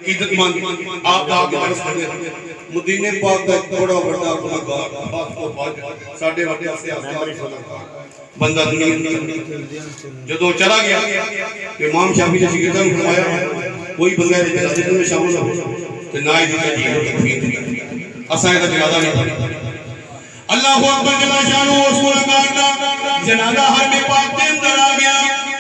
عقیدت مند آپ آگے درس کرنے مدینے پاک کا ایک بڑا بڑا گناہگار بات کو باج ساڑھے وڈے سے بندہ دنیا جدو چلا گیا امام شافعی نے شاگرداں کو فرمایا کوئی بندہ جنازے میں شامل ہو تو نہ ہی دی تکفیر اساں دا جنازہ نہیں اللہ اکبر جل شانہ اس گناہگار دا جنازہ حرم پاک کے اندر آ گیا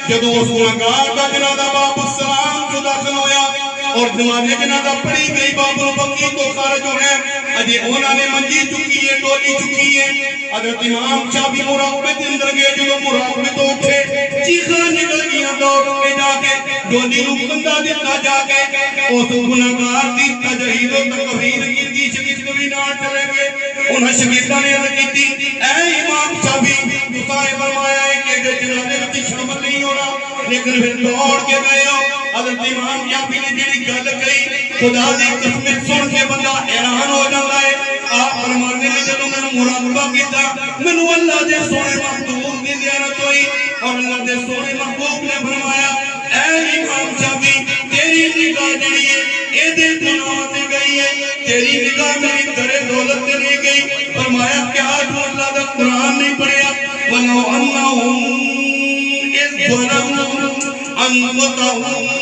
جدو اس گناہگار دا جنازہ باب السلام جو داخل ہویا اور زمانے جنازہ پڑھی گئی باب البقی تو خارج ہو ہے اجے اونا نے منجی چکی ہے ڈولی چکی ہے حضرت امام شافعی مراقبے کے اندر گئے جو مراقبے تو اٹھے چیخاں نکل گیا دوڑ کے جا کے ڈولی نو کندھا دیتا جا کے اس گناہگار دی تجہید و تکفیر کی شگرد بھی نہ چلے گئے انہاں شاگرداں نے عرض کی اے امام شافعی تساں فرمایا ہے کہ جنازے وچ شامل نہیں ہونا لیکن پھر دوڑ کے گئے حضرت امام شافعی نے جڑی گل کہی خدا دی قسم سن کے بندہ حیران ہو جاتا ہے آپ فرمانے نے جدوں میں مراقبہ کیتا مینوں اللہ دے سونے محبوب دی زیارت ہوئی اور اللہ دے سونے محبوب نے فرمایا اے امام شافعی تیری نگاہ جڑی ہے اے دے گناہ تے گئی ہے تیری نگاہ میری در دولت تے نہیں گئی فرمایا کیا تو اللہ دا قرآن نہیں پڑھیا ولو انہم اذ ظلموا انفسهم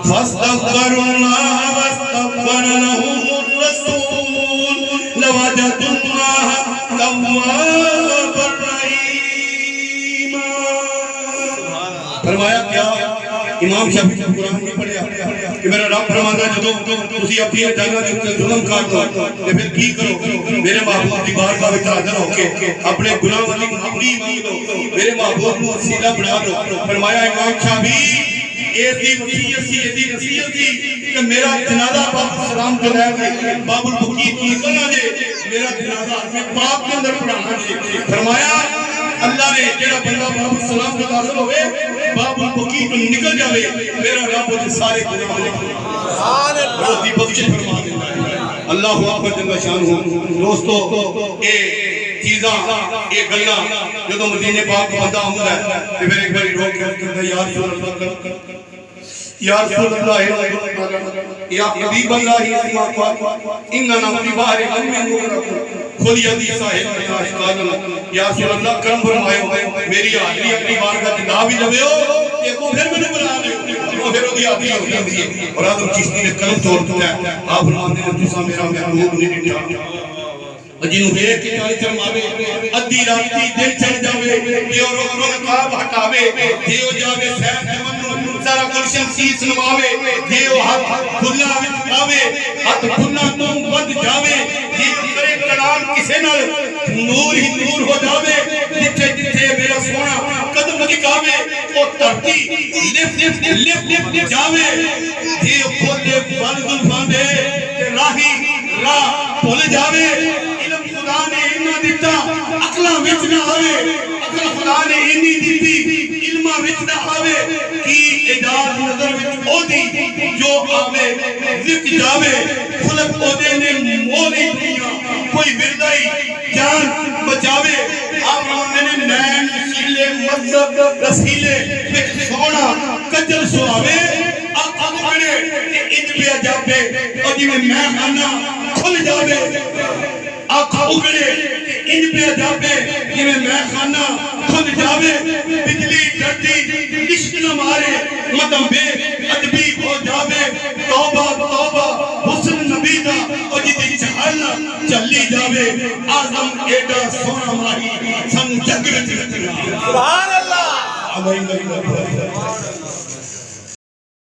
فاستغفروا الله واستغفر لهم الرسول لوجدوا الله توابا رحيما فرمایا کیا امام شافعی نے قرآن نہیں پڑھیا کہ میرا رب فرماتا ہے جدو تسی اپنی جگہ تے ظلم کر دو تے پھر کی کرو میرے محبوب دی بارگاہ وچ حاضر ہو کے اپنے گناہاں دی معافی مانگ لو میرے محبوب نو وسیلہ بنا لو فرمایا امام شافعی ایسی وصیت سی ایسی نصیحت تھی کہ میرا جنازہ باب السلام جو ہے باب البقی تو نکلنا دے میرا جنازہ میں پاک کے اندر پڑھانا دے فرمایا اللہ نے جڑا بندہ باب السلام کو داخل ہوئے باب البقی تو نکل جاوے میرا رب وہ سارے گناہ سبحان اللہ وہ دی بخشش فرما دیتا ہے اللہ اکبر جل شانہ دوستو اے چیزاں اے گلاں جدوں مدینے پاک بندہ ہوندا ہے تے پھر ایک باری روک کے کہتا یا رسول اللہ یا رسول اللہ یا حبیب اللہ اسمع اننا فی بحر غم خود یدی صاحب یا اشکال یا رسول اللہ کرم فرمائے میری حاضری اپنی بارگاہ میں لا بھی لوے ہو دیکھو پھر میں نے بلا لے وہ پھر دی حاضری ہو جاتی ہے اور آدم چشتی نے قلم توڑ دیا ہے آپ فرماتے ہیں تسا میرا محبوب نہیں ڈٹھا جنہوں ایک کے چالی چرماوے ادھی راتی دل چڑھ جاوے دیو رکاب ہٹاوے دیو جاوے سیر جمن سارا کرشن سیس نواوے دیو ہاتھ کھلا وچاوے ہاتھ کھلا تم ود جاوے دیو کرے کلام کسے نال نور ہی نور ہو جاوے جتھے جتھے میرا سونا قدم دکھاوے او ترتی لف جاوے دیو کھولے بال زلفاں دے راہی راہ بھول جاوے علم خدا نے انہاں دیتا عقلاں وچ نہ آوے عقل خدا نے انہی دیتی علماں وچ نہ آوے کی اجاز نظر وچ او دی جو آوے وک جاوے خلق او دے نے مولی دنیا کوئی مردائی جان بچاوے آپ نے نین وسیلے مذہب رسیلے وچ سونا کجل سواوے آپ بڑے انج پہ جاوے او جی میں خانہ کھل جاوے آنکھ اگڑے انج پہ جاوے جی میں خانہ کھل جاوے بجلی ڈرتی عشق نہ مارے مدم بے ادبی ہو جاوے توبہ توبہ حسن نبی دا او جی دی چہل چلی جاوے آزم ایڈا سونا ماہی سن جگ وچ رکھنا سبحان اللہ